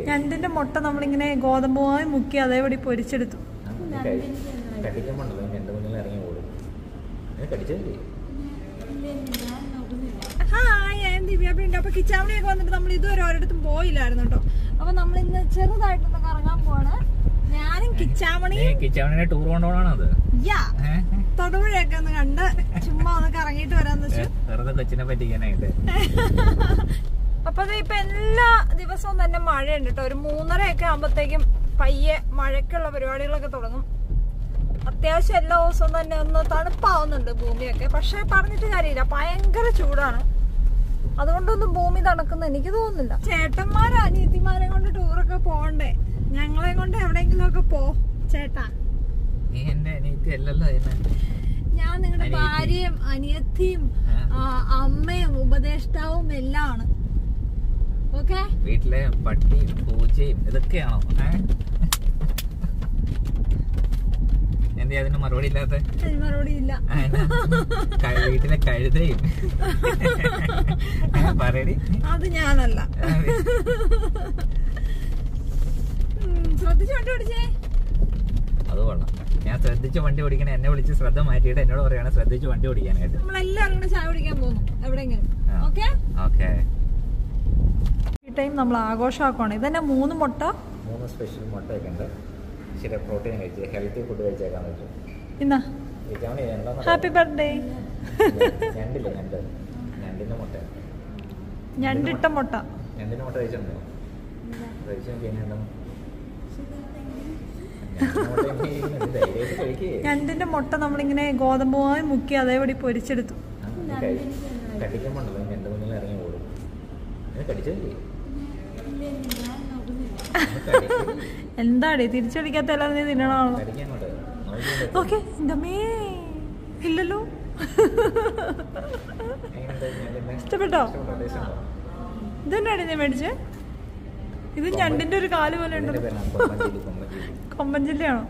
ഞണ്ടിന്റെ മുട്ട നമ്മളിങ്ങനെ ഗോതമ്പുമായി മുക്കി അതേപടി പൊരിച്ചെടുത്തു. അപ്പൊ കിച്ചാവണിയൊക്കെ വന്നിട്ട് നമ്മൾ ഇതുവരെ ഒരിടത്തും പോയില്ലായിരുന്നു കേട്ടോ. അപ്പൊ നമ്മൾ ഇന്ന് ചെറുതായിട്ടൊന്ന് കറങ്ങാൻ പോവാണ്. ഞാനും കിച്ചാവണിയുടെ ടൂർ കൊണ്ടുപോകണത് തൊടുപുഴയൊക്കെ ഒന്ന് കണ്ട് ചുമ്മാ ഒന്ന് കറങ്ങിയിട്ട് വരാന്ന് വെച്ചു. കൊച്ചിനെ പറ്റിക്കാനായിട്ട്. അപ്പൊ ഇപ്പൊ എല്ലാ ദിവസവും തന്നെ മഴയുണ്ട് കേട്ടോ. ഒരു 3:30 ആകുമ്പോഴത്തേക്കും പയ്യെ മഴയ്ക്കുള്ള പരിപാടികളൊക്കെ തുടങ്ങും. അത്യാവശ്യം എല്ലാ ദിവസവും തന്നെ ഒന്ന് തണുപ്പാവുന്നുണ്ട് ഭൂമിയൊക്കെ. പക്ഷെ പറഞ്ഞിട്ട് കാര്യമില്ല, ഭയങ്കര ചൂടാണ്. അതുകൊണ്ടൊന്നും ഭൂമി തണുക്കുന്ന എനിക്ക് തോന്നുന്നില്ല. ചേട്ടന്മാരും അനിയത്തിമാരെ കൊണ്ട് ടൂറൊക്കെ പോകണ്ടേ? ഞങ്ങളെ കൊണ്ട് എവിടെയെങ്കിലും ഒക്കെ പോ ചേട്ടാ. ഞാൻ നിങ്ങളുടെ ഭാര്യയും അനിയത്തിയും അമ്മയും ഉപദേഷ്ടാവും എല്ലാം ആണ്. ഓക്കെ, വീട്ടിലെ പട്ടിയും പൂച്ചയും ഇതൊക്കെയാണോ? അതിന് മറുപടി ഇല്ലാത്ത? മറുപടി ഇല്ല. വീട്ടിലെ കഴുതയും പറയടി. അത് ഞാനല്ല. ശ്രദ്ധിച്ച് വണ്ടി ഓടിച്ചേ. അത് കൊള്ളാം. ഞാൻ ശ്രദ്ധിച്ച് വണ്ടി ഓടിക്കണേ. എന്നെ വിളിച്ച് ശ്രദ്ധ മാറ്റിയിട്ട് എന്നോട് പറയാണ് ശ്രദ്ധിച്ച് വണ്ടി ഓടിക്കാനായിട്ട്. നമ്മളെല്ലാവരും കൂടെ ചായ കുടിക്കാൻ പോകുന്നു എവിടെയെങ്കിലും. Okay okay. ഈ ടൈം നമ്മൾ ആഘോഷമാക്കുവാണ്. ഇതന്നെ 3 മുട്ട, 3 സ്പെഷ്യൽ മുട്ടയൊക്കെ ഉണ്ട്. ശരി, പ്രോട്ടീൻ കഴിച്ച് ഹെൽത്തി ഫുഡ് കഴിച്ചേക്കാൻ പറ്റും. ഇന്നാ ഹാപ്പി ബർത്ത്ഡേ. ഞണ്ടിന്റെ മുട്ട, ഞണ്ടിട്ട മുട്ട. ഞണ്ടിന്റെ മുട്ട കഴിച്ചിട്ടുണ്ടോ? ഞണ്ടിന്റെ മുട്ട നമ്മളിങ്ങനെ ഗോതമ്പുമായി മുക്കി അതേപടി പൊരിച്ചെടുത്തു. കടിക്കുമ്പോണ്ടല്ലോ എന്റെ മുന്നിൽ ഇറങ്ങി ഓടും. കടിച്ചല്ലേ? എന്താടേ തിരിച്ചടിക്കാത്ത എല്ലാം നീ തിന്നണോ? ഓക്കെ. ഇല്ലല്ലോ. ഇഷ്ടപ്പെട്ടോ? ഇതെന്നാടി നീ മേടിച്ചേ? ഇത് ഞണ്ടിന്റെ ഒരു കാല് പോലെ ഉണ്ടല്ലോ. കൊമ്പൻ ജില്ലയാണോ?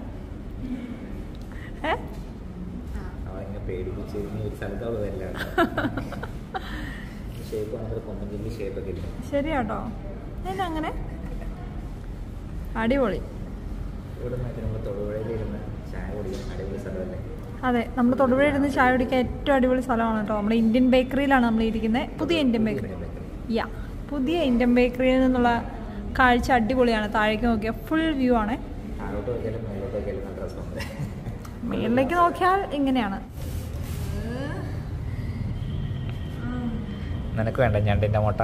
ശരിയാട്ടോ. അങ്ങനെ അടിപൊളി. അതെ, നമ്മൾ തൊടുപുഴ ഇരുന്ന് ചായ കുടിക്കാൻ ഏറ്റവും അടിപൊളി സ്ഥലമാണ് കേട്ടോ. നമ്മുടെ ഇന്ത്യൻ ബേക്കറിയിലാണ് നമ്മൾ ഇരിക്കുന്നത്. പുതിയ ഇന്ത്യൻ ബേക്കറി. പുതിയ ഇന്ത്യൻ ബേക്കറിയിൽ നിന്നുള്ള കാഴ്ച അടിപൊളിയാണ്. താഴേക്ക് നോക്കിയാൽ ഫുൾ വ്യൂ ആണ്. മേളിലേക്ക് നോക്കിയാൽ ഇങ്ങനെയാണ്. നിനക്ക് വേണ്ട ഞണ്ടിന്റെ മുട്ട?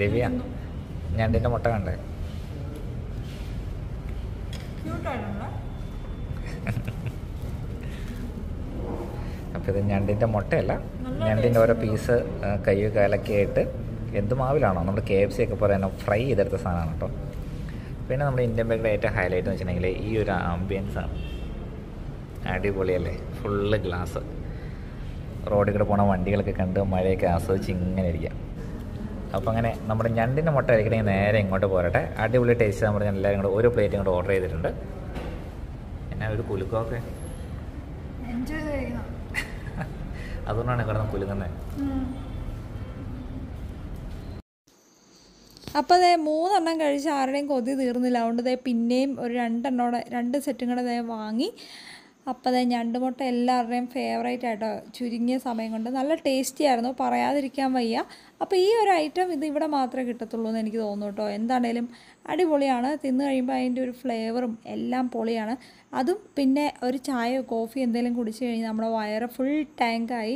ദിവ്യ, ഞണ്ടിന്റെ മുട്ട കണ്ടേ? അപ്പം ഇത് ഞണ്ടിന്റെ മുട്ടയല്ല, ഞണ്ടിന്റെ ഓരോ പീസ് കയ്യോ കാലൊക്കെ ആയിട്ട് എന്ത് മാവിലാണോ നമ്മുടെ KFC ഒക്കെ പോലെ തന്നെ ഫ്രൈ ചെയ്തെടുത്ത സാധനമാണ് കേട്ടോ. പിന്നെ നമ്മുടെ ഇന്ത്യൻ ബേക്കറി ഏറ്റവും ഹൈലൈറ്റ് എന്ന് വെച്ചിട്ടുണ്ടെങ്കിൽ ഈ ഒരു ആംബിയൻസ് ആണ്. അടിപൊളിയല്ലേ? ഫുള്ള് ഗ്ലാസ്, റോഡിൽ കൂടെ പോണ വണ്ടികളൊക്കെ കണ്ട് മഴയൊക്കെ ആസ്വദിച്ച് ഇങ്ങനെ ഇരിക്കാം. അപ്പോൾ അങ്ങനെ നമ്മുടെ ഞണ്ടിൻ്റെ മുട്ട കഴിക്കണമെങ്കിൽ നേരെ ഇങ്ങോട്ട് പോരട്ടെ. അടിപൊളി ടേസ്റ്റ്. നമ്മൾ എല്ലാവരും കൂടെ ഒരു പ്ലേറ്റ് ഇങ്ങോട്ട് ഓർഡർ ചെയ്തിട്ടുണ്ട്. എന്നാ ഒരു കുലുക്കമൊക്കെ അതുകൊണ്ടാണ് കിടന്ന് കുലുങ്ങുന്നത്. അപ്പോൾ അതേ 3 എണ്ണം കഴിച്ച് ആരുടെയും കൊതി തീർന്നില്ല. അതുകൊണ്ട് പിന്നെയും ഒരു 2 സെറ്റും കൂടെ വാങ്ങി. അപ്പോൾ ഞണ്ടുമുട്ട എല്ലാവരുടെയും ഫേവറേറ്റ് ആയിട്ടോ. ചുരുങ്ങിയ സമയം കൊണ്ട് നല്ല ടേസ്റ്റി ആയിരുന്നു, പറയാതിരിക്കാൻ വയ്യ. അപ്പോൾ ഈ ഒരു ഐറ്റം ഇത് ഇവിടെ മാത്രമേ കിട്ടത്തുള്ളൂ എന്ന് എനിക്ക് തോന്നുന്നു കേട്ടോ. എന്താണേലും അടിപൊളിയാണ്. തിന്ന് കഴിയുമ്പോൾ അതിൻ്റെ ഒരു ഫ്ലേവറും എല്ലാം പൊളിയാണ്. അതും പിന്നെ ഒരു ചായയോ കോഫി എന്തെങ്കിലും കുടിച്ച് കഴിഞ്ഞാൽ നമ്മുടെ വയറ് ഫുൾ ടാങ്കായി.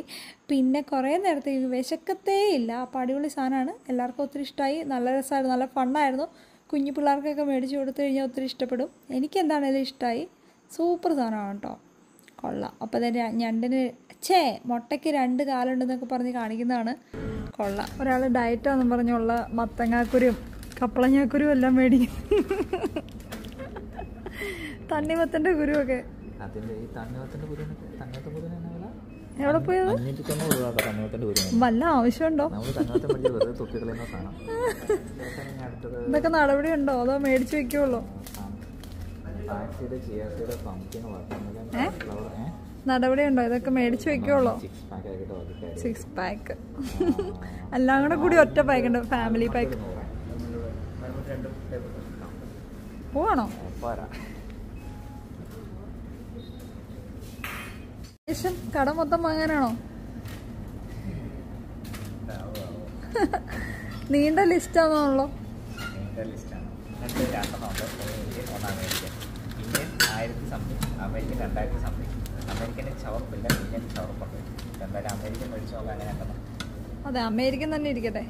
പിന്നെ കുറേ നേരത്തേക്ക് വിശക്കത്തേ ഇല്ല. അപ്പോൾ അടിപൊളി സാധനമാണ്. എല്ലാവർക്കും ഒത്തിരി ഇഷ്ടമായി. നല്ല രസമായിരുന്നു, നല്ല ഫണ്ണായിരുന്നു. കുഞ്ഞു പിള്ളേർക്കൊക്കെ മേടിച്ച് കൊടുത്തു കഴിഞ്ഞാൽ ഒത്തിരി ഇഷ്ടപ്പെടും. എനിക്ക് എന്താണേലും ഇഷ്ടമായി. സൂപ്പർ സാധനമാണ് കേട്ടോ, കൊള്ളാം. അപ്പോൾ അതിൻ്റെ ഞണ്ടിന് മുട്ടയ്ക്ക് 2 കാലുണ്ടെന്നൊക്കെ പറഞ്ഞ് കാണിക്കുന്നതാണ്. കൊള്ളാം. ഒരാൾ ഡയറ്റാണെന്നും പറഞ്ഞുള്ള മത്തങ്ങാക്കുരും കപ്പളങ്ങാക്കുരും എല്ലാം മേടിക്കും. തണ്ണിമത്തൻ്റെ കുരുവൊക്കെ എവിടെ പോയത്? വല്ല ആവശ്യമുണ്ടോ? ഇതൊക്കെ നടപടിയുണ്ടോ അതോ മേടിച്ചു വെക്കുള്ളൂ? നടപടി ഉണ്ടോ? ഇതൊക്കെ മേടിച്ച് വെക്കുള്ളൂ. 6 പാക്ക് എല്ലാം കൂടെ ഒറ്റ പാക്ക് ഉണ്ട്, ഫാമിലി പാക്ക്. പോവാണോ? ശേഷം കട മൊത്തം വാങ്ങാനാണോ? നീണ്ട ലിസ്റ്റാണല്ലോ. Indian 1000 something, American 2000 something. അമേരിക്കൻ്റെ ചവർപ്പില്ല, ഇന്ത്യൻ ചവർപ്പുണ്ട്. എന്തായാലും അമേരിക്കൻ മേടിച്ച് നോക്കാൻ അങ്ങനെ ഉണ്ടെന്ന്. അതെ, അമേരിക്കൻ തന്നെ ഇരിക്കട്ടെ.